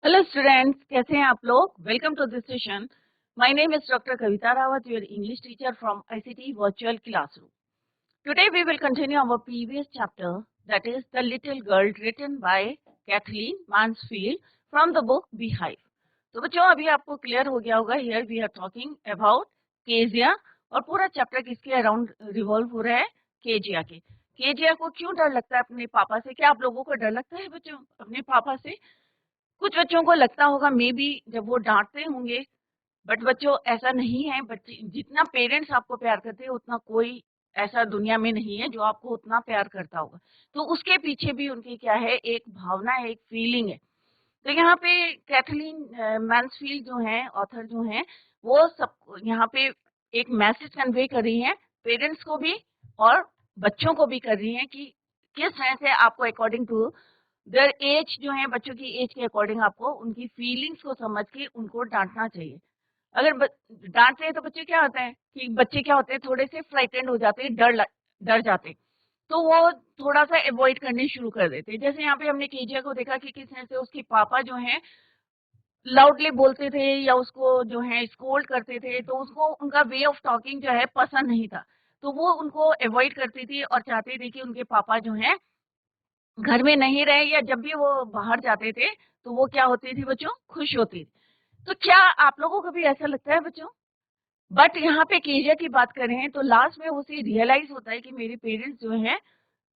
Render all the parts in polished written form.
Hello students, कैसे हैं आप लोग। Welcome to this session. My name is doctor Kavita Rawat, your English teacher from ICT virtual classroom. Today we will continue our previous chapter, that is the little girl, written by Kathleen Mansfield from the book Beehive. तो बच्चों, अभी आपको क्लियर हो गया होगा, here we are talking about Kezia, और पूरा चैप्टर किसके अराउंड रिवॉल्व हो रहा है? केजिया के। केजिया को क्यों डर लगता है अपने पापा से? क्या आप लोगों को डर लगता है बच्चों अपने पापा से? कुछ बच्चों को लगता होगा मे बी जब वो डांटते होंगे, बट बच्चों ऐसा नहीं है। बच्चे जितना पेरेंट्स आपको प्यार करते हैं उतना कोई ऐसा दुनिया में नहीं है जो आपको उतना प्यार करता होगा। तो उसके पीछे भी उनकी क्या है, एक भावना है, एक फीलिंग है। तो यहाँ पे कैथलीन मैंसफील्ड जो है, ऑथर जो है, वो सब यहाँ पे एक मैसेज कन्वे कर रही है, पेरेंट्स को भी और बच्चों को भी कर रही है कि किस तरह से आपको अकॉर्डिंग टू देयर एज जो है, बच्चों की एज के अकॉर्डिंग आपको उनकी फीलिंग्स को समझ के उनको डांटना चाहिए। अगर डांटते हैं तो बच्चे क्या होता है कि बच्चे क्या होते हैं, थोड़े से फ्राइटेंड हो जाते हैं, डर जाते हैं। तो वो थोड़ा सा अवॉइड करने शुरू कर देते हैं। जैसे यहाँ पे हमने केजिया को देखा कि किस तरह से उसके पापा जो है लाउडली बोलते थे या उसको जो है स्कोल्ड करते थे, तो उसको उनका वे ऑफ टॉकिंग जो है पसंद नहीं था। तो वो उनको अवॉइड करती थी और चाहती थी कि उनके पापा जो है घर में नहीं रहे, या जब भी वो बाहर जाते थे तो वो क्या होती थी बच्चों, खुश होती थी। तो क्या आप लोगों को भी ऐसा लगता है बच्चों? बट यहाँ पे केजिया की बात करें तो लास्ट में उसे रियलाइज होता है कि मेरे पेरेंट्स जो है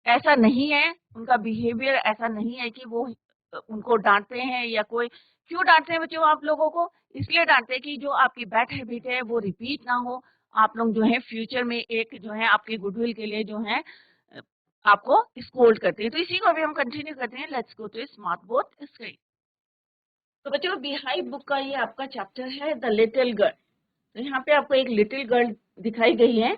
ऐसा नहीं है, उनका बिहेवियर ऐसा नहीं है कि वो उनको डांटते हैं या कोई। क्यों डांटते हैं बच्चों आप लोगों को? इसलिए डांटते हैं कि जो आपकी बैड हैबिट है वो रिपीट ना हो। आप लोग जो है फ्यूचर में एक जो है आपके गुडविल के लिए जो है अ, आपको स्कोल्ड करते हैं। तो इसी को अभी हम कंटिन्यू करते हैं। Let's go to smart board screen. तो बच्चों, बिहाइव बुक का ये आपका चैप्टर है, द लिटिल गर्ल। तो यहाँ पे आपको एक लिटिल गर्ल दिखाई गई है,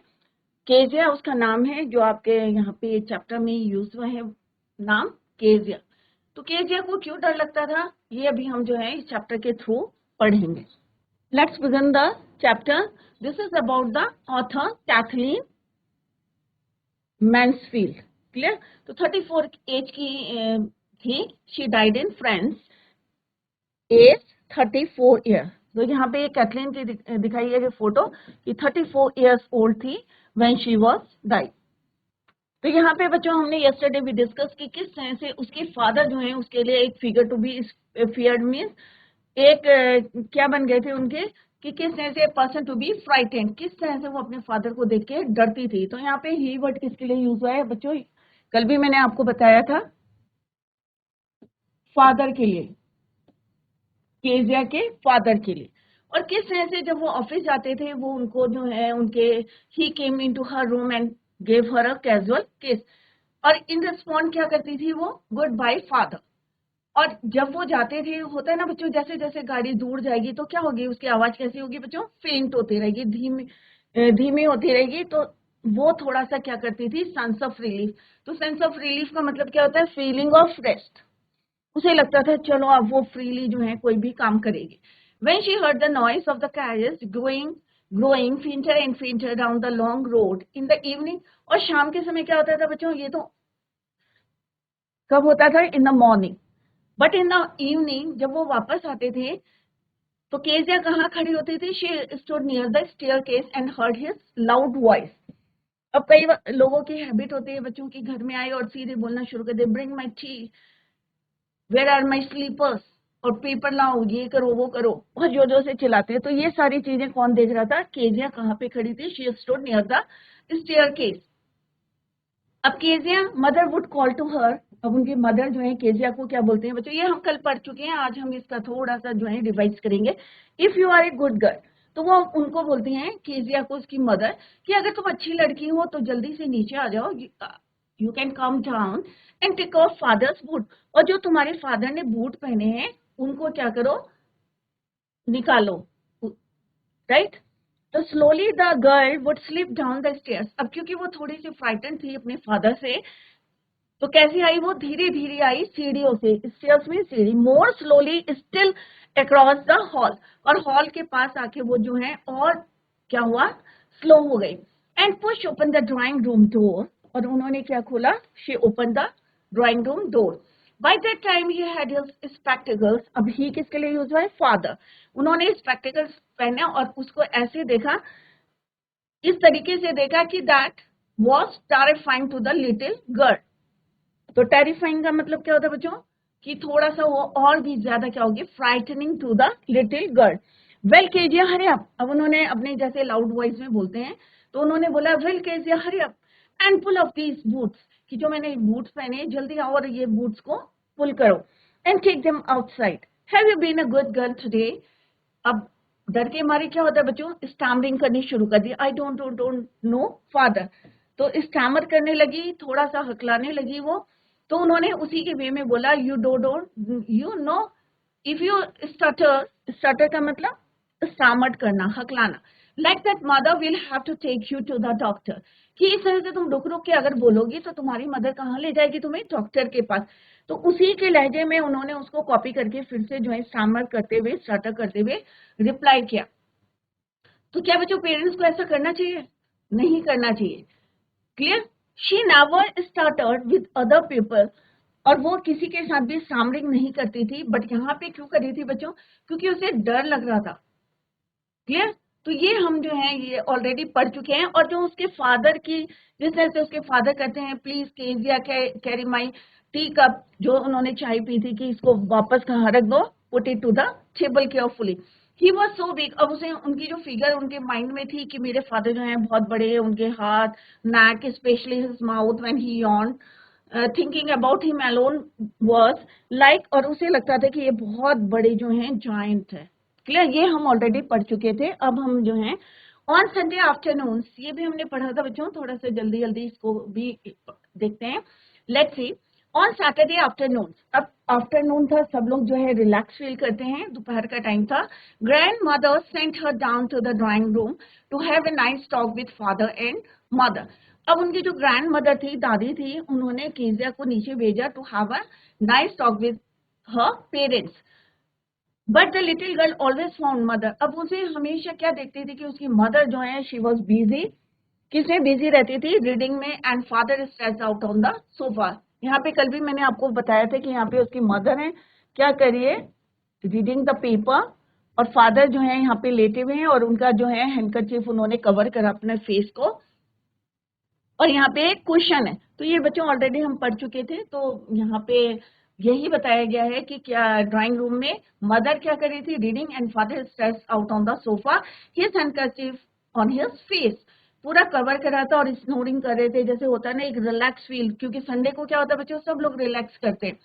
केजिया उसका नाम है, जो आपके यहाँ पे चैप्टर में यूज हुआ है नाम केजिया। तो केजिया को क्यों डर लगता था, ये अभी हम जो है इस चैप्टर के थ्रू पढ़ेंगे। Let's begin the chapter. This is about the author Kathleen Mansfield. Clear? तो 34 एज की थी। She died in France, age 34 year. तो यहाँ पे कैथलीन की दिखाई है फोटो कि 34 ईयर्स ओल्ड थी व्हेन शी वाज डाइड। तो यहाँ पे बच्चों हमने यस्टरडे भी डिस्कस की किस तरह से उसके फादर जो है उसके लिए एक figure to be feared means एक क्या बन गए थे उनके, कि किस तरह से पर्सन टू बी फ्राइटेंड, किस तरह से वो अपने फादर को देख के डरती थी। तो यहाँ पे ही वर्ड किसके लिए यूज हुआ है बच्चों? कल भी मैंने आपको बताया था, फादर के लिए, केजिया के फादर के लिए। और किस तरह से जब वो ऑफिस जाते थे वो उनको जो है उनके, he came into her room and gave her a casual kiss, और इन रिस्पॉन्ड क्या करती थी वो, गुड बाय फादर। और जब वो जाते थे, होता है ना बच्चों, जैसे जैसे गाड़ी दूर जाएगी तो क्या होगी, उसकी आवाज कैसी होगी बच्चों, फेंट होती रहेगी, धीमी धीमी होती रहेगी। तो वो थोड़ा सा क्या करती थी, सेंस ऑफ रिलीफ। तो सेंस ऑफ रिलीफ का मतलब क्या होता है, फीलिंग ऑफ रेस्ट। उसे लगता था चलो अब वो फ्रीली जो है कोई भी काम करेगी। When she heard the noise of the carriage growing fainter and fainter down the long road in the evening, और शाम के समय क्या होता था बच्चों, ये तो कब होता था, इन the morning. But in the evening जब वो वापस आते थे तो केजिया कहाँ खड़ी होती थी, she stood near the staircase and heard his loud voice. अब कई लोगों की हैबिट होती है बच्चों की, घर में आए और सीधे बोलना शुरू कर दे, bring my tea, where are my slippers, और पेपर लाओ, ये करो वो करो, बहुत जोर जोर से चिल्लाते हैं। तो ये सारी चीजें कौन देख रहा था, केजिया कहाँ पे खड़ी थी, she stood near the staircase. अब Kezia mother would call to her. अब उनकी मदर जो है केजिया को क्या बोलते हैं बच्चों, ये हम कल पढ़ चुके हैं, आज हम इसका थोड़ा सा जो है रिवाइज करेंगे। If you are a good girl, तो वो उनको बोलती हैं केजिया को, उसकी मदर, कि अगर तुम अच्छी लड़की हो तो जल्दी से नीचे आ जाओ, you can come down and take off father's boot. और जो तुम्हारे फादर ने बूट पहने हैं उनको क्या करो, निकालो, राइट। तो slowly the girl would slip down the stairs. अब क्योंकि वो थोड़ी सी फ्राइटन थी अपने फादर से, तो कैसी आई, वो धीरे धीरे आई सीढ़ियों से, स्टेयर्स में सीढ़ी, मोर slowly still across the hall, और हॉल के पास आके वो जो है और क्या हुआ, स्लो हो गई। And push open the drawing room door, और उन्होंने क्या खोला, she open the drawing room door. By that time he had his spectacles. अब ही किसके लिए यूज हुआ है? फादर. उन्होंने स्पेक्टिकल्स पहने और उसको ऐसे देखा, इस तरीके से देखा कि that was terrifying to the little girl. तो टेरिफाइंग का मतलब क्या होता है बच्चों? कि थोड़ा सा वो और भी ज्यादा क्या होगी? Frightening to the little girl. Well Kezia hurry up. अब उन्होंने अपने जैसे लाउड वॉइस में बोलते हैं, तो उन्होंने बोला well Kezia hurry up and pull off these boots, कि जो मैंने बूट्स पहने जल्दी आओ और ये बूट्स को पुल करो, and take them outside. Have you been a good girl today? अब डर के मारे क्या होता है बच्चों? स्टैमरिंग करनी शुरू कर दी. I don't know father. तो स्टैमर करने लगी, थोड़ा सा हकलाने लगी वो. तो उन्होंने उसी के वे में बोला you know if you stutter. Stutter का मतलब स्टैमर्ड करना, हकलाना. Like that mother will have to take you to the doctor, कि इस तरह से तुम रुक रुक के अगर बोलोगी तो तुम्हारी मदर कहाँ ले जाएगी तुम्हें? डॉक्टर के पास. तो उसी के लहजे में उन्होंने उसको कॉपी करके फिर से जो है स्टैमर करते हुए, स्टार्टर करते हुए रिप्लाई किया. तो क्या बच्चों पेरेंट्स को ऐसा करना चाहिए? नहीं करना चाहिए. Clear? She never started with other people. और वो किसी के साथ भी स्टैमरिंग नहीं करती थी. बट यहाँ पे क्यों कर रही थी बच्चों? क्योंकि उसे डर लग रहा था. क्लियर? तो ये हम जो है ये ऑलरेडी पढ़ चुके हैं. और जो उसके फादर की, जिस तरह से उसके फादर कहते हैं please Kezia carry my tea cup, जो उन्होंने चाय पी थी, कि इसको वापस कहाँ रख दो, put it to the table carefully. He was so big. अब उसे उनकी जो फिगर उनके माइंड में थी कि मेरे फादर जो है बहुत बड़े हैं, उनके हाथ, neck, specially his mouth when he yawned, thinking about him alone was like. और उसे लगता था कि ये बहुत बड़े जो हैं जायंट है. क्लियर? ये हम ऑलरेडी पढ़ चुके थे. अब हम जो है ऑन संडे आफ्टरनून, ये भी हमने पढ़ा था बच्चों. थोड़ा सा जल्दी जल्दी इसको भी देखते हैं. Let's see. On Saturday afternoon. अब आफ्टरनून था, सब लोग जो है रिलैक्स फील करते हैं, दोपहर का टाइम था. Grandmother sent her down to the drawing room to have a nice talk with father and mother. अब उनकी जो ग्रैंड मदर थी, दादी थी, उन्होंने केजिया को नीचे भेजा to have a nice talk with her parents. But the little girl always found mother. अब उसे हमेशा क्या देखती थी कि उसकी मदर जो है शी वॉज बिजी. किसमें बिजी रहती थी? रीडिंग में. And father stressed out on the sofa. यहाँ पे कल भी मैंने आपको बताया था कि यहाँ पे उसकी मदर है, क्या करिए, रीडिंग द पेपर. और फादर जो है यहाँ पे लेटे हुए हैं और उनका जो है हैंडकरचीफ उन्होंने कवर करा अपने फेस को. और यहाँ पे एक क्वेश्चन है. तो ये बच्चों ऑलरेडी हम पढ़ चुके थे. तो यहाँ पे यही बताया गया है कि क्या ड्राइंग रूम में मदर क्या कर रही थी? Reading. And father stressed out on the sofa, his handkerchief on his face. पूरा कवर करा था और स्नोरिंग कर रहे थे. जैसे होता है ना एक रिलैक्स फील, क्योंकि संडे को क्या होता है बच्चों, सब लोग रिलैक्स करते हैं.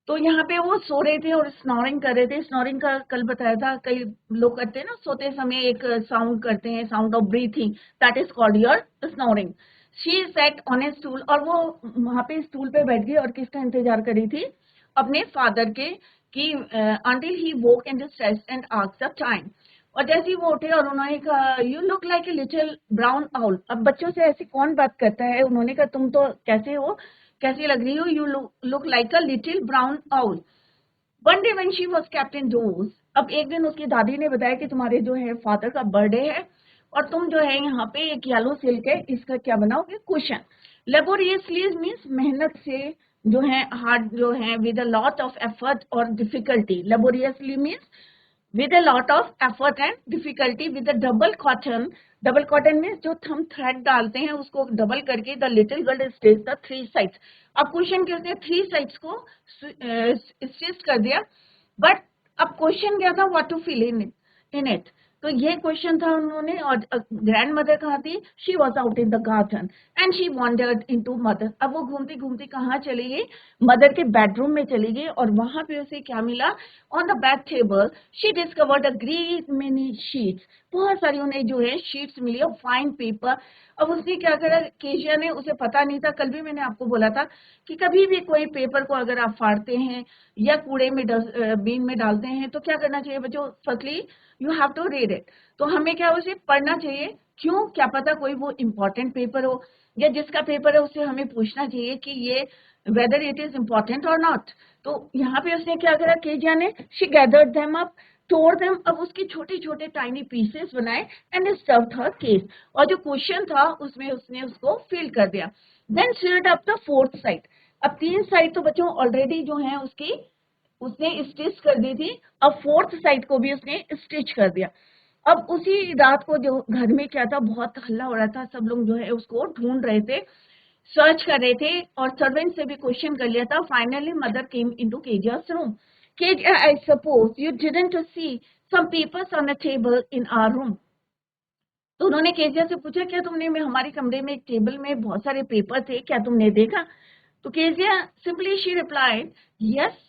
तो यहाँ पे वो सो रहे थे और स्नोरिंग कर रहे थे. स्नोरिंग का कल बताया था, कई लोग करते हैं ना सोते समय एक साउंड करते हैं, sound of breathing, that is called your snoring. She said on A stool. और वो वहां पे स्टूल पे बैठ गई और किसका इंतजार करी थी? अपने फादर के. कि until he woke and stressed and asked the time. और जैसे ही वो उठे और उन्होंने कहा you look like a little brown owl. अब बच्चों से ऐसी कौन बात करता है? उन्होंने कहा तुम तो कैसे हो, कैसी लग रही हो? You look like a little brown owl. One day when she was kept indoors. अब एक दिन उसकी दादी ने बताया कि तुम्हारे जो है फादर का बर्थडे है और तुम जो है यहाँ पे एक येलो सिल्क है, इसका क्या बनाओगे? कुशन. लेबोरियसली मीन्स मेहनत से, जो है हार्ड, जो है with a lot of effort और difficulty. Laboriously means with a lot of effort and difficulty with a double cotton. Double cotton में जो हम थ्रेड डालते हैं उसको डबल करके the little girl stitch the three sides. अब क्वेश्चन क्या होते हैं? थ्री साइड्स को स्टिच कर दिया. बट अब क्वेश्चन क्या था? What to fill in it. तो ये क्वेश्चन था उन्होंने. और ग्रैंड मदर कहाँ थी? She was out in the garden and she wandered in to mother. अब वो घूमती घूमती कहाँ चली गई? मदर के बेडरूम में चली गई. और वहां पे उसे क्या मिला? On the bed table she discovered a great many sheets. बहुत सारी उन्हें जो है शीट्स मिली और फाइन पेपर. अब उसने क्या करा? केशिया ने, उसे पता नहीं था, कल भी मैंने आपको बोला था कि कभी भी कोई पेपर को अगर आप फाड़ते हैं या कूड़े में बीन में डालते हैं तो क्या करना चाहिए बच्चों? Firstly you have to read it. तो हमें क्या उसे पढ़ना चाहिए. क्यों? क्या पता कोई वो इम्पोर्टेंट पेपर हो, या जिसका पेपर है उससे हमें पूछना चाहिए कि ये वेदर इट इज इम्पोर्टेंट और नॉट. तो यहाँ पे उसने क्या करा? केजिया ने शी गैदर्ड देम अप, तोड़ देम. अब उसके छोटे छोटे टाइनी पीसेस बनाए एंड स्टफ्ड हर केस. और जो क्वेश्चन था उसमें उसने उसको फिल कर दिया. Then sealed up the fourth side. अब 3 साइड तो बच्चों ऑलरेडी जो है उसकी उसने स्टिच कर दी थी, अब 4th साइड को भी उसने स्टिच कर दिया। अब उसी रात को जो घर में क्या था, बहुत हल्ला हो रहा था, सब लोग जो है उसको ढूंढ रहे थे, सर्च कर रहे थे, और सर्वेंट से भी क्वेश्चन कर लिया था। Finally mother came into Kezia's room. Kezia, I suppose you didn't see some papers on a table in our room. तो उन्होंने केजिया से पूछा, क्या तुमने हमारे कमरे में एक टेबल में बहुत सारे पेपर थे, क्या तुमने देखा? तो Kezia simply she replied, yes,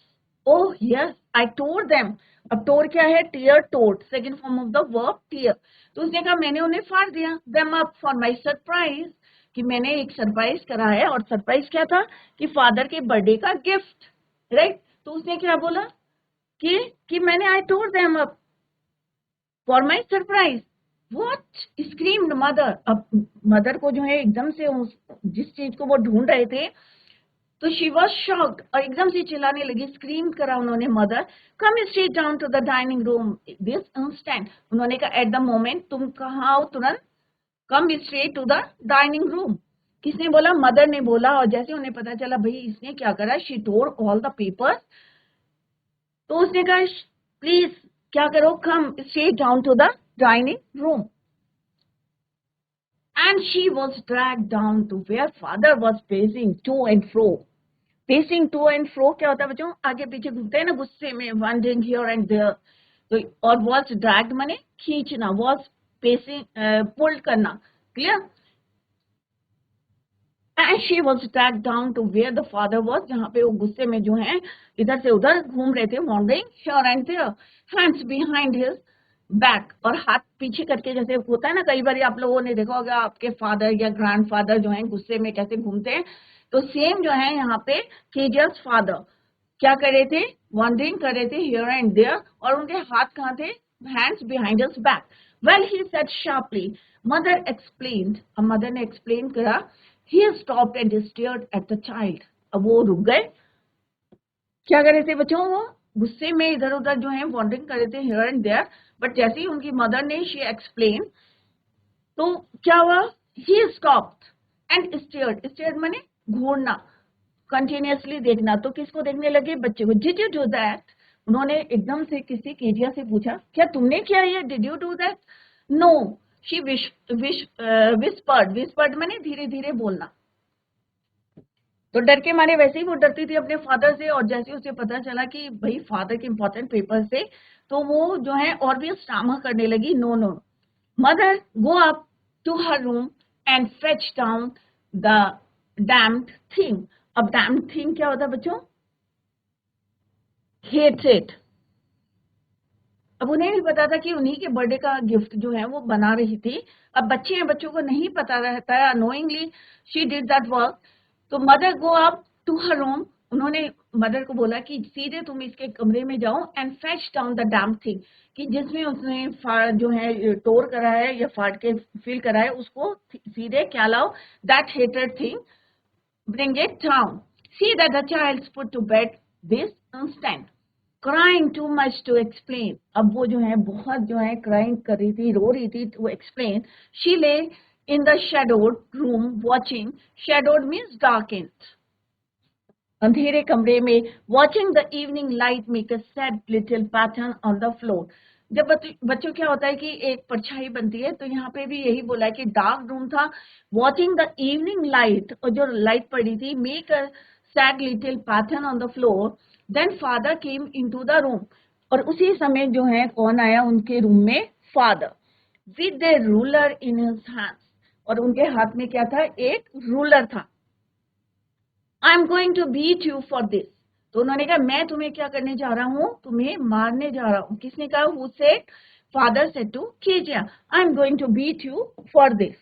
oh yes, I tore them. अब टोर क्या है? टीयर, टोट, second form of the verb tear. तो उसने कहा मैंने उन्हें फाड़ दिया, them up for my surprise, कि मैंने एक सरप्राइज करा है। और सरप्राइज क्या था? कि फादर के बर्थडे का गिफ्ट, राइट। तो उसने क्या बोला कि मैंने I tore them up for my surprise. What? Screamed mother. अब मदर को जो है एकदम से जिस चीज को वो ढूंढ रहे थे, तो शी वॉज शॉक्ड, और एकदम से चिल्लाने लगी, स्क्रीम करा उन्होंने, mother come straight down to the dining room this instant. उन्होंने कहा एट द मोमेंट, तुम कहाँ हो, तुरंत come straight to the dining room. किसने बोला? मदर ने बोला। और जैसे उन्हें पता चला भाई इसने क्या करा, she tore all the papers, तो उसने कहा प्लीज क्या करो, come straight down to the dining room. And she was dragged down to where father was pacing to and fro. Pacing to and fro क्या होता है बच्चों? आगे पीछे घूमते हैं ना गुस्से में, wandering here and there। तो और was dragged माने खींचना, was pacing pulled करना, clear? And she was dragged down to where the father was, जहाँ पे वो गुस्से में जो है इधर से उधर घूम रहे थे, wandering here and there, hands behind his back, और हाथ पीछे करके, जैसे होता है ना, कई बार आप लोगों ने देखा होगा आपके फादर या ग्रैंडफादर जो है गुस्से में कैसे घूमते हैं। तो सेम जो है यहाँ पे केजिया's फादर क्या कर रहे थे? वॉन्डरिंग कर रहे थे हियर एंड देयर, और उनके हाथ कहाँ थे? Hands behind his back. Well he said sharply, mother explained. अब मदर ने एक्सप्लेन करा। He stopped and stared at the child. अब वो रुक गए। क्या कर रहे थे बच्चों? वो गुस्से में इधर उधर जो है वॉन्डरिंग कर रहे थे हियर एंड देयर, बट जैसे ही उनकी मदर ने शी एक्सप्लेन, तो क्या हुआ? He stopped and stared. Stared माने घूरना, कंटिन्यूअसली देखना। तो किसको देखने लगे? बच्चे को। Did you do that? उन्होंने एकदम से किसी केजिया से पूछा, क्या तुमने किया ये? Did you do that? No, she whispered. Whispered माने धीरे धीरे बोलना। तो डर के मारे, वैसे ही वो डरती थी अपने फादर से, और जैसे उसे पता चला कि भाई फादर के इंपॉर्टेंट पेपर से, तो वो जो है और भी स्टामा करने लगी। No no, mother go up to her room and fetch down the damned thing. अब डैम्ड थिंग क्या होता है बच्चों? हेटेड। अब उन्हें भी पता था कि उन्हीं के बर्थडे का गिफ्ट जो है वो बना रही थी। अब बच्चे हैं, बच्चों को नहीं पता रहता है, annoyingly she did that work. तो mother go up to her room, उन्होंने मदर को बोला कि सीधे तुम इसके कमरे में जाओ and fetch down the damn thing, कि जिसमें उसने जो है टोर करा है या फाड़ के फिल करा है, उसको सीधे क्या लाओ? That hated thing, bring it down. See that the child put to bed this instant. Crying too much to explain. अब वो जो है बहुत जो है क्राइंग कर रही थी, रो रही थी to explain. She lay in the shadowed room watching. shadowed means darkened, अंधेरे कमरे में, watching the evening light make a sad little pattern on the floor. जब बच्चों क्या होता है कि एक परछाई बनती है, तो यहाँ पे भी यही बोला है कि डार्क रूम था, वॉचिंग द इवनिंग लाइट, और जो लाइट पड़ी थी, make a sad little pattern on the floor. Then father came into the room, और उसी समय जो है कौन आया उनके रूम में? Father, with the ruler in his hands, और उनके हाथ में क्या था? एक रूलर था। I am going to beat you for this. तो उन्होंने कहा मैं तुम्हें क्या करने जा रहा हूं? तुम्हें मारने जा रहा हूं। किसने कहा? Who said? Father said to Kezia, I am going to beat you for this.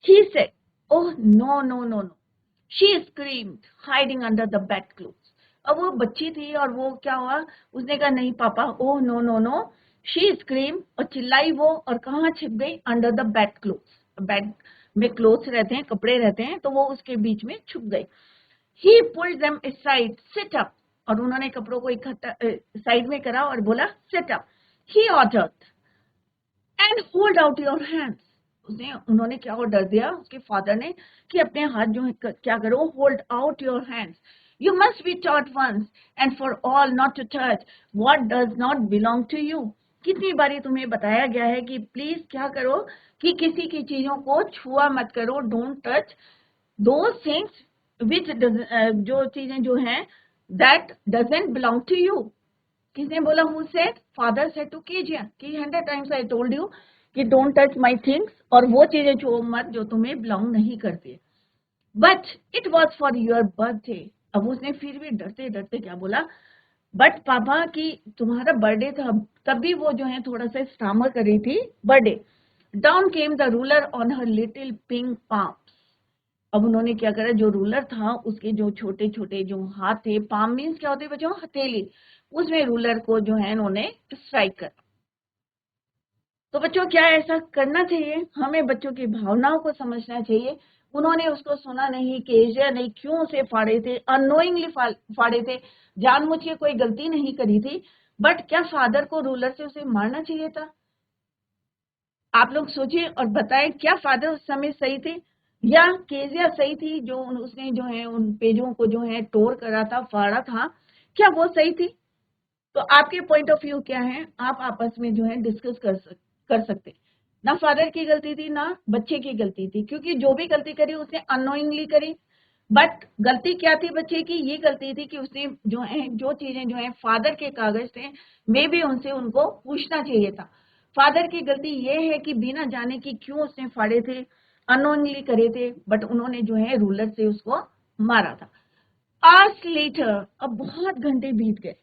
He said, oh no no no no. She screamed, hiding under the bedclothes. अब वो बच्ची थी, और वो क्या हुआ? उसने कहा नहीं पापा, oh no no no. She scream, और चिल्लाई वो, और कहाँ छिप गई? Under the bedclothes. Bed में क्लोथ्स रहते हैं, कपड़े रहते हैं, तो वो उसके बीच में छुप गई। He pulled them aside, sit up, और उन्होंने कपड़ों को इकट्ठा साइड में करा और बोला sit up. He ordered, and hold out your hands. उन्होंने क्या ऑर्डर दिया उसके फादर ने कि अपने हाथ जो है क्या करो, hold out your hands, you must be taught once and for all not to touch what does not belong to you. कितनी बारी तुम्हें बताया गया है कि प्लीज क्या करो कि किसी की चीजों को छुआ मत करो, don't touch those things which जो चीजें जो हैं that doesn't belong to you। किसने बोला? who said? father said to Kezia कि 100 times I told you कि don't touch my things, और वो चीजें छुओ मत जो तुम्हें belong नहीं करती। but it was for your birthday। अब उसने फिर भी डरते डरते क्या बोला? बट पापा कि तुम्हारा बर्थडे था, तब भी वो जो है थोड़ा सा स्टामर कर रही थी birthday. Down came the ruler on her little pink palm. अब उन्होंने क्या करा, जो रूलर था उसके जो छोटे छोटे जो हाथ थे, पाम मीन्स क्या होते बच्चों? हथेली, उसमें रूलर को जो है उन्होंने स्ट्राइक करा। तो बच्चों क्या ऐसा करना चाहिए? हमें बच्चों की भावनाओं को समझना चाहिए। उन्होंने उसको सुना नहीं, केजिया नहीं, क्यों उसे फाड़े थे? अननोइंगली फाड़े थे, जानबूझ के कोई गलती नहीं करी थी। बट क्या फादर को रूलर से उसे मारना चाहिए था? आप लोग सोचिए और बताएं, क्या फादर उस समय सही थे या केजिया सही थी जो उसने जो है उन पेजों को जो है टोर करा था, फाड़ा था? क्या वो सही थी? तो आपके पॉइंट ऑफ व्यू क्या है? आप आपस में जो है डिस्कस कर सकते। ना फादर की गलती थी ना बच्चे की गलती थी, क्योंकि जो भी गलती करी उसने अननोइंगली करी। बट गलती क्या थी बच्चे की? ये गलती थी कि उसने जो है जो चीजें जो है फादर के कागज थे, मे भी उनसे उनको पूछना चाहिए था। फादर की गलती ये है कि बिना जाने की क्यों उसने फाड़े थे, अननोइंगली करे थे, बट उन्होंने जो है रूलर से उसको मारा था। आवर्स लेटर, अब बहुत घंटे बीत गए,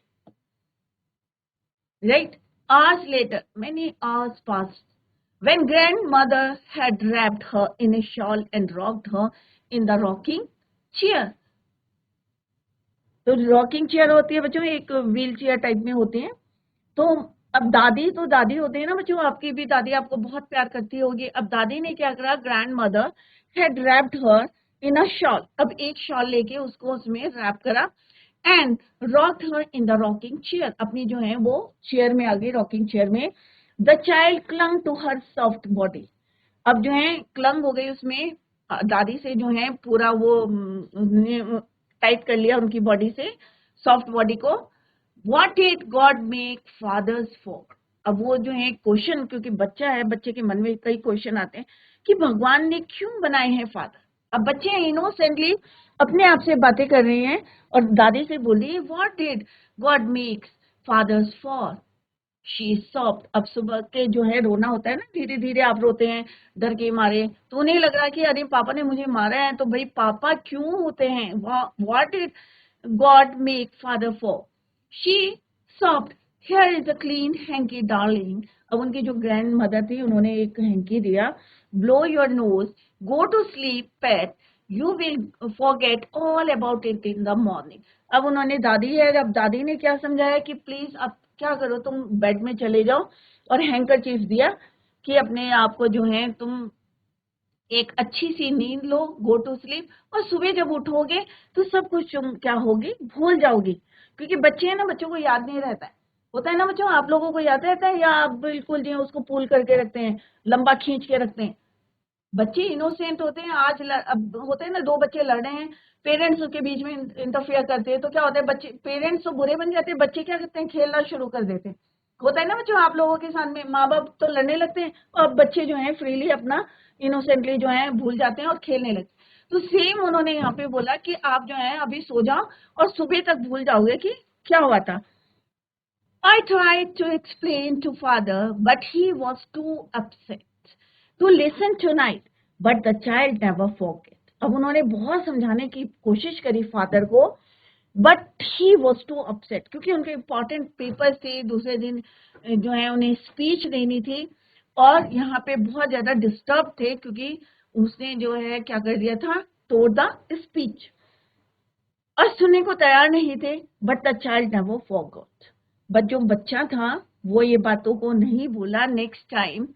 right? Hours later, many hours passed. When grandmother had wrapped her in a shawl and rocked her in the rocking chair। तो रॉकिंग चेयर होती है बच्चों, एक व्हील चेयर टाइप में होती है। तो अब दादी तो दादी होते हैं ना बच्चों, आपकी भी दादी आपको बहुत प्यार करती होगी। अब दादी ने क्या करा? Grandmother had wrapped her in a shawl. अब एक शॉल लेके उसको उसमें रैप करा and rocked her in the rocking chair. अपनी जो है वो चेयर में आ गई, रॉकिंग चेयर में। The child clung to her soft body. अब जो है क्लंग हो गई उसमें, दादी से जो है पूरा वो टाइट कर लिया उनकी बॉडी से, सॉफ्ट बॉडी को। What did God make fathers for? अब वो जो है क्वेश्चन, क्योंकि बच्चा है, बच्चे के मन में कई क्वेश्चन आते हैं कि भगवान ने क्यों बनाए हैं फादर। अब बच्चे इनोसेंटली अपने आप से बातें कर रहे हैं और दादी से बोल रही है what did God makes fathers for. She soft. अब सुबह के जो है रोना होता है ना, धीरे धीरे आप रोते हैं डर के मारे, तो उन्हें लग रहा है कि अरे पापा ने मुझे मारा है, तो भाई पापा क्यों होते हैं? What did God make father for? She soft, here is a clean hanky darling. अब उनकी जो ग्रैंड मदर थी उन्होंने एक हैंकी दिया। Blow your nose, go to sleep pet, you will forget all about it in the morning. अब उन्होंने दादी है, अब दादी ने क्या समझाया कि प्लीज अब क्या करो, तुम बेड में चले जाओ, और हैंकर चीफ दिया कि अपने आप को जो है तुम एक अच्छी सी नींद लो, गो टू स्लीप, और सुबह जब उठोगे तो सब कुछ तुम क्या होगी, भूल जाओगी। क्योंकि बच्चे हैं ना, बच्चों को याद नहीं रहता है। होता है ना बच्चों, आप लोगों को याद रहता है या आप बिल्कुल जो उसको पुल करके रखते हैं, लंबा खींच के रखते हैं? बच्चे इनोसेंट होते हैं। अब होते हैं ना, दो बच्चे लड़ रहे हैं, पेरेंट्स उसके बीच में इंटरफेयर करते हैं, तो क्या होता है, बच्चे पेरेंट्स तो बुरे बन जाते हैं, बच्चे क्या करते हैं, खेलना शुरू कर देते हैं। होता है ना बच्चों, आप लोगों के साथ में माँ बाप तो लड़ने लगते हैं और बच्चे जो है फ्रीली अपना इनोसेंटली जो है भूल जाते हैं और खेलने लगते हैं। तो सेम उन्होंने यहाँ पे बोला कि आप जो है अभी सो जाओ और सुबह तक भूल जाओगे कि क्या हुआ था। I tried to explain to father, but he was too upset to listen tonight. But the child never forget. अब उन्होंने बहुत समझाने की कोशिश करी फादर को, but he was too upset, क्योंकि उनके इम्पोर्टेंट पेपर्स थे, दूसरे दिन जो है उन्हें स्पीच देनी थी, और यहाँ पे बहुत ज्यादा डिस्टर्ब थे क्योंकि उसने जो है क्या कर दिया था, तोड़ द स्पीच, और सुनने को तैयार नहीं थे। But the child never forgot. But जो बच्चा था वो ये बातों को नहीं भूला। Next time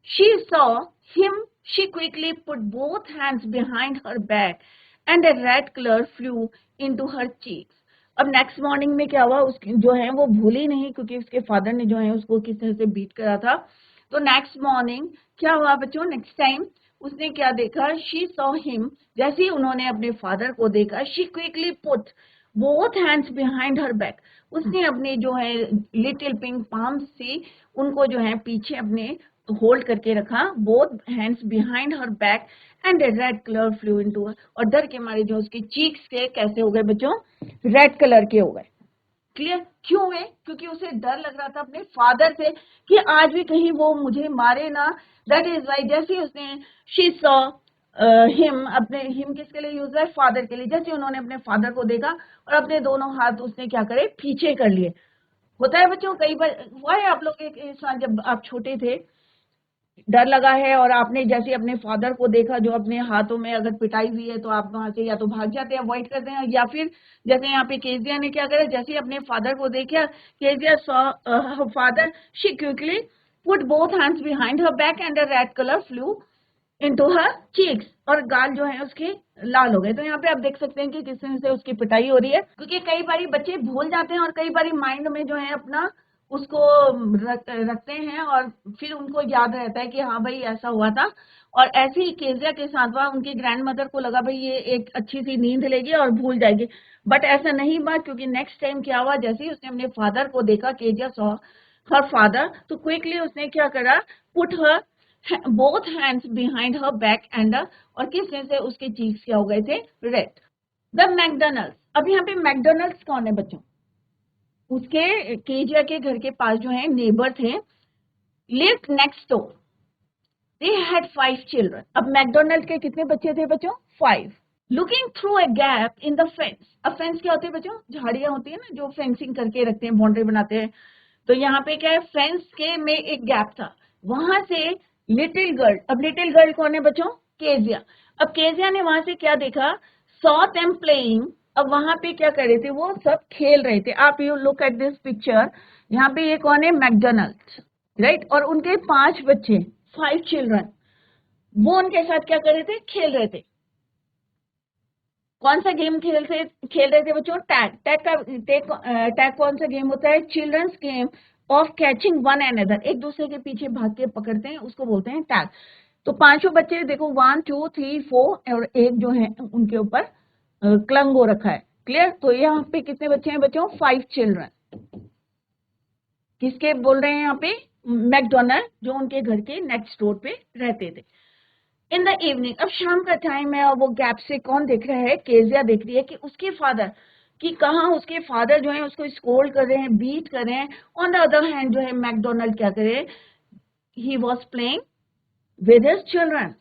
she saw him, she quickly put both hands behind her back and a red color flew into her cheeks। अब नेक्स्ट मॉर्निंग में क्या हुआ, उसकी जो है वो भूली नहीं, क्योंकि उसके फादर ने जो है उसको किस तरह से बीट करा था। तो नेक्स्ट मॉर्निंग क्या हुआ बच्चों, नेक्स्ट टाइम उसने क्या देखा, शी सॉ हिम, जैसे ही उन्होंने अपने फादर को देखा, she quickly put both hands behind her back, उसने अपने जो है लिटिल पिंक पाम से उनको जो है पीछे अपने होल्ड करके रखा, both hands behind her back and red colour flu into हर, और डर के मारे जो उसके चीक्स के कैसे हो गए बच्चों, रेड कलर के हो गए। क्लियर, क्यों हुए, क्योंकि उसे डर लग रहा था अपने फादर से कि आज भी कहीं वो मुझे मारे ना, दैट इज वाई, जैसे उसने शी सॉ हिम, अपने हिम किसके लिए यूज है, फादर के लिए, जैसे उन्होंने अपने फादर को देखा और अपने दोनों हाथ उसने क्या करे, पीछे कर लिए। होता है बच्चों कई बार, हुआ है आप लोग एक साथ जब आप छोटे थे, डर लगा है और आपने जैसे अपने फादर को देखा जो अपने हाथों में अगर पिटाई हुई है तो आप वहां से या तो भाग जाते हैं, अवॉइड करते हैं, या फिर जैसे यहाँ पे केजिया ने क्या करा, जैसे अपने फादर को देखा, Kezia saw father, she quickly put both hands behind her back and a red colour flu into her cheeks, और गाल जो है उसके लाल हो गए। तो यहाँ पे आप देख सकते हैं कि किस तरह से उसकी पिटाई हो रही है, क्योंकि कई बारी बच्चे भूल जाते हैं और कई बारी माइंड में जो है अपना उसको रखते हैं और फिर उनको याद रहता है कि हाँ भाई ऐसा हुआ था। और ऐसे ही केजिया के साथ हुआ, उनकी ग्रैंड मदर को लगा भाई ये एक अच्छी सी नींद लेगी और भूल जाएगी, बट ऐसा नहीं हुआ, क्योंकि नेक्स्ट टाइम क्या हुआ, जैसे ही उसने अपने फादर को देखा, केजिया सॉ हर फादर, तो क्विकली उसने क्या करा, put her both hands behind her back and, और किस तरह से उसके चीक्स क्या हो गए थे, रेड। द मैकडोनल्ड्स, अब यहाँ पे मैकडोनल्ड्स कौन है बच्चों, उसके केजिया के घर के पास जो है नेबर थे, lived next door, they had 5 children. अब मैकडोनल्ड के कितने बच्चे थे बच्चों, 5। Looking through a gap in the fence, अब फेंस क्या होती है बच्चों, झाड़ियां होती है ना जो फेंसिंग करके रखते हैं, बाउंड्री बनाते हैं, तो यहाँ पे क्या है, फेंस के में एक गैप था, वहां से लिटिल गर्ल, अब लिटिल गर्ल कौन है बच्चों, केजिया। अब केजिया ने वहां से क्या देखा, सॉ देम प्लेइंग, अब वहां पे क्या कर रहे थे, वो सब खेल रहे थे। आप you look at this picture, यहाँ पे ये कौन है, मैकडोनल्ड, राइट, और उनके 5 बच्चे, 5 चिल्ड्रन, वो उनके साथ क्या कर रहे थे, खेल रहे थे। कौन सा गेम खेल रहे थे बच्चों, टैग। टैग कौन सा गेम होता है, children's game of catching one another, एक दूसरे के पीछे भाग के पकड़ते हैं, उसको बोलते हैं टैग। तो 5 बच्चे देखो, 1 2 3 4, और एक जो है उनके ऊपर क्लंग हो रखा है। क्लियर, तो यहाँ पे कितने बच्चे हैं बच्चों, 5 चिल्ड्रन, किसके बोल रहे हैं यहाँ पे, मैकडोनल्ड, जो उनके घर के नेक्स्ट डोर पे रहते थे। इन द इवनिंग, अब शाम का टाइम है और वो गैप से कौन देख रहा है, केजिया देख रही है कि उसके फादर, कि कहाँ उसके फादर जो है उसको स्कोल्ड कर रहे हैं, बीट कर रहे हैं। ऑन द अदर हैंड जो है मैकडोनल्ड क्या करे, he was playing with his children,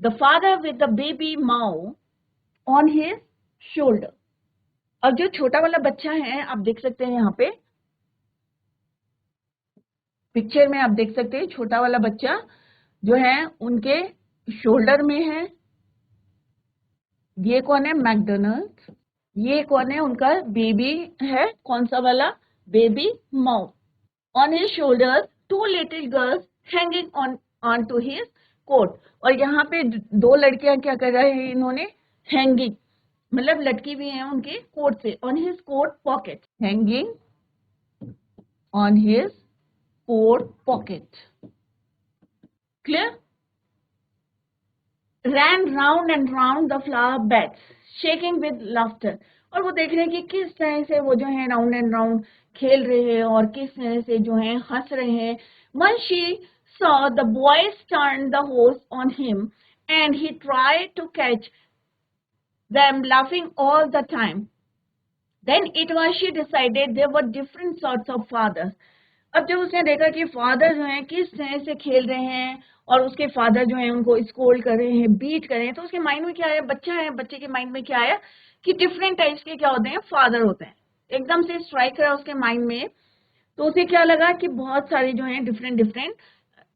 the father with the baby Mao on his shoulder. अब जो छोटा वाला बच्चा है, आप देख सकते हैं यहाँ पे पिक्चर में, आप देख सकते हैं छोटा वाला बच्चा जो है उनके शोल्डर में है। ये कौन है, मैकडोनल्ड, ये कौन है, उनका बेबी है, कौन सा वाला, baby Mao. On his shoulder 2 little girls hanging on to his coat, और यहाँ पे 2 लड़कियां क्या कर रहे हैं, इन्होंने हैंगिंग मतलब लटकी हुई हैं उनके कोट से, on his coat pocket, hanging on his coat pocket. Clear, ran round and round the flower beds, shaking with laughter, और वो देख रहे हैं कि किस तरह से वो जो है राउंड एंड राउंड खेल रहे हैं और किस तरह से जो है हंस रहे हैं। Once she saw the boys turn the hose on him and he tried to catch them laughing all the time. Then it was she decided there were different sorts of fathers. अब जब उसने देखा कि father जो है किस तरह से खेल रहे हैं और उसके फादर जो है उनको स्कोल्ड कर रहे हैं, बीट कर रहे हैं, तो उसके माइंड में क्या आया, बच्चा है, बच्चे के माइंड में क्या आया कि डिफरेंट टाइप्स के क्या होते हैं, फादर होते हैं। एकदम से स्ट्राइक करा उसके माइंड में, तो उसे क्या लगा कि बहुत सारे जो हैं different different,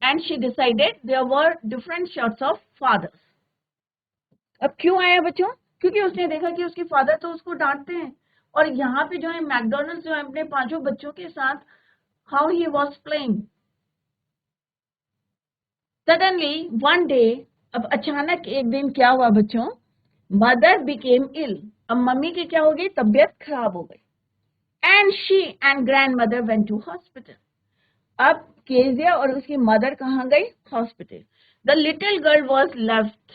and she decided there were different sorts of fathers. अब क्यों आया बच्चों, क्योंकि उसने देखा कि उसके फादर तो उसको डांटते हैं, और यहाँ पे जो है मैकडोनल्ड जो है अपने 5 बच्चों के साथ how he was playing. Suddenly one day, अब अचानक एक दिन क्या हुआ बच्चों, mother became ill, अब मम्मी की क्या हो गई, तबीयत खराब हो गई, and she and grandmother went to hospital. अब केजिया और उसकी मदर कहाँ गई? Hospital. The little girl was left.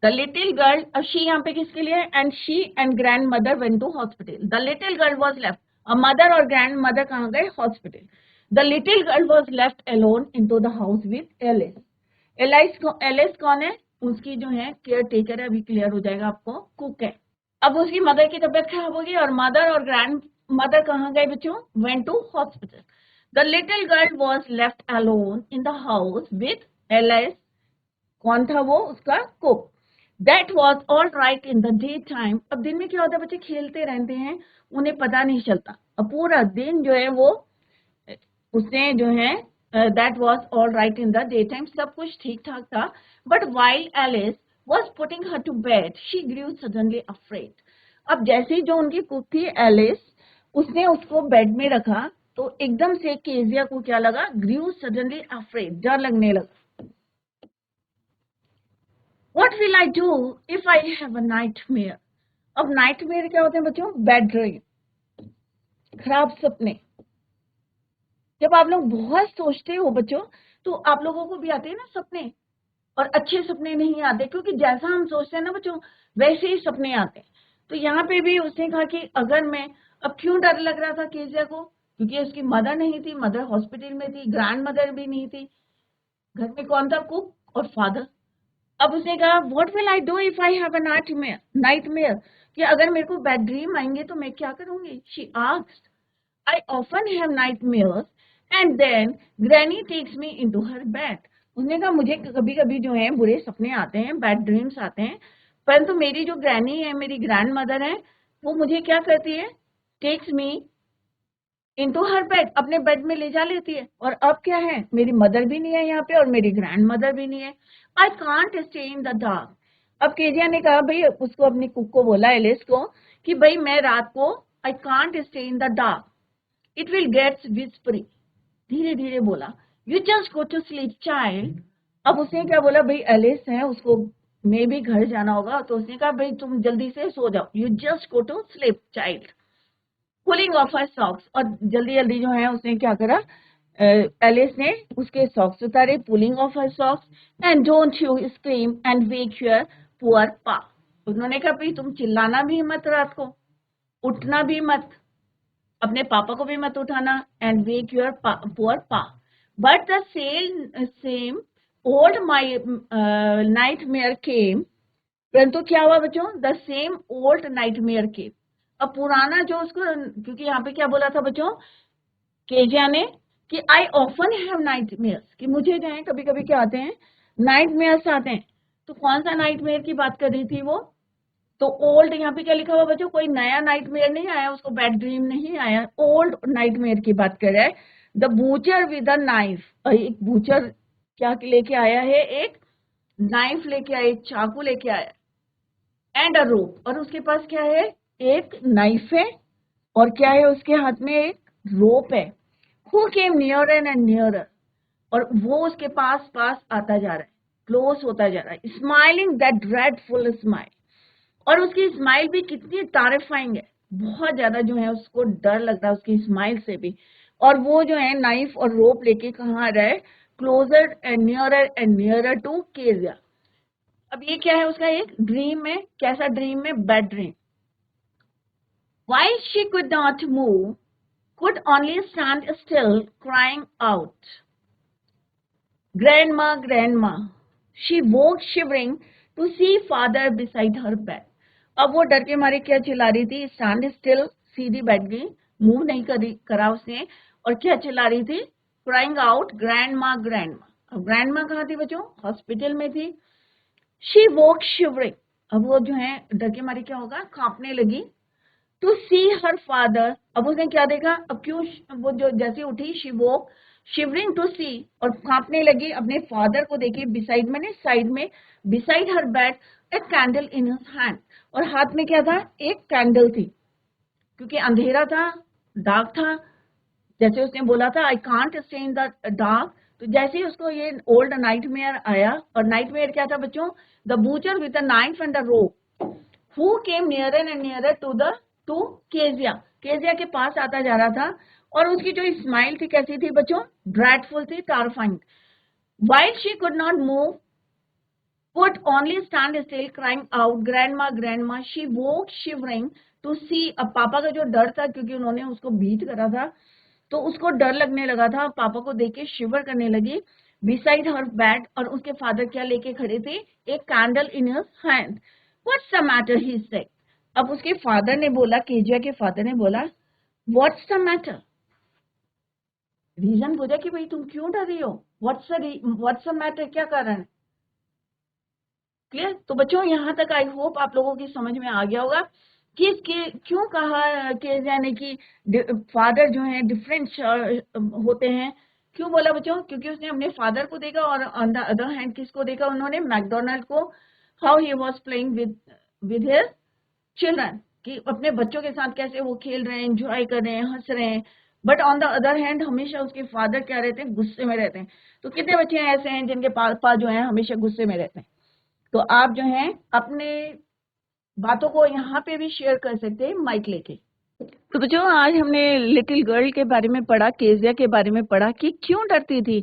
The little girl, अब शी यहाँ पे किसके लिए? And she and grandmother went to hospital. The little girl was left. अब मदर और ग्रैंड मदर कहाँ गए? Hospital. The little girl was left alone into the house with Alice. Alice कौन है? उसकी जो है केयर टेकर है, अभी क्लियर हो जाएगा आपको, कुक है। अब उसकी मदर की तबीयत खराब होगी और मदर और ग्रैंड मदर कहाँ गए बच्चों? Went to hospital. The little girl was left alone in the house with Alice. कौन था वो? उसका cook. That was all right in the daytime. अब दिन में क्या होता है, बच्चे खेलते रहते हैं, उन्हें पता नहीं चलता। अब पूरा दिन जो है वो उसने जो है that was all right in the daytime, सब कुछ ठीक ठाक था। But while Alice was putting her to bed she grew suddenly afraid. अब जैसे जो उनकी कुक थी एलिस, उसने उसको बेड में रखा तो एकदम से केजिया को क्या लगा? ग्रू सडनली अफ्रेड, डर लगने लगा। What will I do if I have a nightmare? अब नाइटमेयर क्या होते हैं बच्चों? बैड ड्रीम, खराब सपने। जब आप लोग बहुत सोचते हो बच्चों, तो आप लोगों को भी आते हैं ना सपने, और अच्छे सपने नहीं आते, क्योंकि जैसा हम सोचते हैं ना बच्चों, वैसे ही सपने आते हैं। तो यहाँ पे भी उसने कहा कि अगर मैं, अब क्यों डर लग रहा था केजिया को? क्योंकि उसकी मदर नहीं थी, मदर हॉस्पिटल में थी, ग्रैंड मदर भी नहीं थी, घर में कौन था? कुक और फादर। अब उसने कहा what will I do if I have a nightmare, कि अगर मेरे को बैड ड्रीम आएंगे तो मैं क्या करूंगी? She asked, I often have nightmares and then granny takes me into her bed. उसने कहा मुझे कभी कभी जो है बुरे सपने आते हैं, बैड ड्रीम्स आते हैं, परंतु मेरी जो ग्रैनी है, मेरी ग्रैंड मदर है, वो मुझे क्या करती है? Takes me into her bed, अपने बेड में ले जा लेती है। और अब क्या है, मेरी मदर भी नहीं है यहाँ पे और मेरी ग्रैंड मदर भी नहीं है। आई can't stay in the dark. अब केजिया ने कहा भाई, उसको अपनी कुक को बोला, एलिस को, कि भाई मैं रात को, I can't stay in the dark, it will gets whispery. धीरे धीरे बोला, you just go to sleep child. अब उसने क्या बोला, भाई एलिस है, उसको मे भी घर जाना होगा, तो उसने कहा भाई तुम जल्दी से सो जाओ, you just go to sleep child. Pulling off her socks, और जल्दी जल्दी जो है उसने क्या करा, एलिस ने उसके सॉक्स उतारे, pulling off her socks, and don't you scream and wake your poor पा। उन्होंने कहा भाई तुम चिल्लाना भी मत, रात को उठना भी मत, अपने पापा को भी मत उठाना, and wake your poor pa. But the same old my nightmare came. परंतु क्या हुआ बच्चों? The same old nightmare came. अब पुराना जो उसको, क्योंकि यहाँ पे क्या बोला था बच्चों केजिया ने, कि आई ऑफन हैव नाइटमेयर्स, कि मुझे जो है कभी कभी क्या आते हैं? नाइटमेयर्स आते हैं। तो कौन सा नाइटमेयर की बात कर रही थी वो? तो ओल्ड, यहाँ पे क्या लिखा हुआ बच्चों? कोई नया नाइटमेयर नहीं आया, उसको बैड ड्रीम नहीं आया, ओल्ड नाइटमेयर की बात कर रहा है। The butcher with a knife, एक बूचर क्या लेके आया है? एक नाइफ लेके आया, एक चाकू लेके आया, एंड अ रोप, और उसके पास क्या है? एक नाइफ है, और क्या है उसके हाथ में? एक रोप है। Who came near and nearer, और वो उसके पास पास आता जा रहा है, क्लोज होता जा रहा है, स्माइलिंग दैट ड्रेडफुल स्माइल, और उसकी स्माइल भी कितनी टैरिफाइंग है, बहुत ज्यादा जो है उसको डर लगता है उसकी स्माइल से भी। और वो जो है नाइफ और रोप लेके कहाँ आ रहा है? Closer and nearer to Kezia. अब ये क्या है उसका? एक ड्रीम में, कैसा ड्रीम में? Bad dream. While she could not move, could only stand still, crying out, "Grandma, Grandma!" She woke shivering to see father beside her bed. अब वो डर के मारे क्या चिल्ला रही थी? स्टैंड स्टिल, सीधी बैठ गई, मूव नहीं करा उसने, और क्या चिल्ला रही थी? Crying out, grandma, grandma. अब ग्रैंडमा कहाँ थी बच्चों? हॉस्पिटल में थी। शी वोक शिवरिंग, अब वो जो है डर के मारे क्या होगा? कांपने लगी। टू सी हर फादर, अब उसने क्या देखा? अब क्यों वो जो जैसे उठी, शी वोक शिवरिंग टू सी, और कांपने लगी अपने फादर को देखे, बिसाइड मैंने साइड में, beside her bed, a candle in his hand, और हाथ में क्या था? एक कैंडल थी, क्योंकि अंधेरा था, डार्क था, जैसे उसने बोला था आई can't stay in the dark. तो जैसे ही उसको ये ओल्ड नाइटमेयर आया, और नाइटमेयर क्या था बच्चों? The butcher with the knife and the rope, who came nearer and nearer to Kezia. Kezia के पास आता जा रहा था, और उसकी जो स्माइल थी कैसी थी बच्चों, ड्रेडफुल थी, टॉर्फाइंग. While she could not move, would only stand still, crying out, "Grandma, grandma!" She woke shivering to see. अब पापा का जो डर था, क्योंकि उन्होंने उसको बीट करा था, तो उसको डर लगने लगा था. पापा को देख के शिवर करने लगी. Beside her bed, और उसके फादर क्या लेके खड़े थे, एक candle in his hand. What's the matter? He said. अब उसके फादर ने बोला, केजिया के फादर ने बोला, What's the matter? रीजन पूछा कि भाई तुम क्यों डर रही हो, व्हाट्स द मैटर, क्या कारण है. क्लियर. तो बच्चों यहाँ तक आई होप आप लोगों की समझ में आ गया होगा कि इसके क्यों कहा कि यानी कि फादर जो है डिफरेंट होते हैं. क्यों बोला बच्चों, क्योंकि उसने अपने फादर को देखा और ऑन द अदर हैंड किसको देखा उन्होंने, मैकडोनाल्ड को. How he was playing with his children, कि अपने बच्चों के साथ कैसे वो खेल रहे हैं, एंजॉय कर रहे हैं, हंस रहे हैं. But on the other hand हमेशा उसके फादर क्या रहते हैं, गुस्से में रहते हैं. तो कितने बच्चे ऐसे हैं जिनके पापा जो है हमेशा गुस्से में रहते हैं. तो आप जो है अपने बातों को यहाँ पे भी शेयर कर सकते हैं माइक लेके. तो बच्चों आज हमने लिटिल गर्ल के बारे में पढ़ा, केजिया के बारे में पढ़ा कि क्यों डरती थी.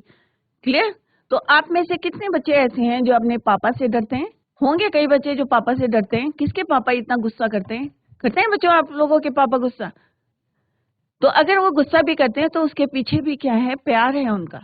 क्लियर. तो आप में से कितने बच्चे ऐसे हैं जो अपने पापा से डरते हैं. होंगे कई बच्चे जो पापा से डरते हैं. किसके पापा इतना गुस्सा करते हैं बच्चों, आप लोगों के पापा गुस्सा. तो अगर वो गुस्सा भी करते हैं तो उसके पीछे भी क्या है, प्यार है उनका.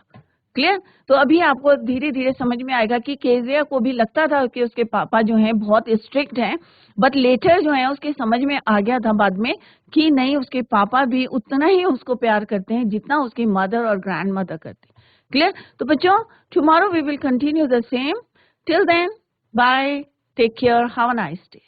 क्लियर. तो अभी आपको धीरे धीरे समझ में आएगा कि केजिया को भी लगता था कि उसके पापा जो हैं बहुत स्ट्रिक्ट हैं, बट लेटर जो है उसके समझ में आ गया था बाद में कि नहीं, उसके पापा भी उतना ही उसको प्यार करते हैं जितना उसकी मदर और ग्रैंड मदर करते हैं. क्लियर. तो बच्चों tomorrow we will continue the same. Till then bye, take care, have a nice day.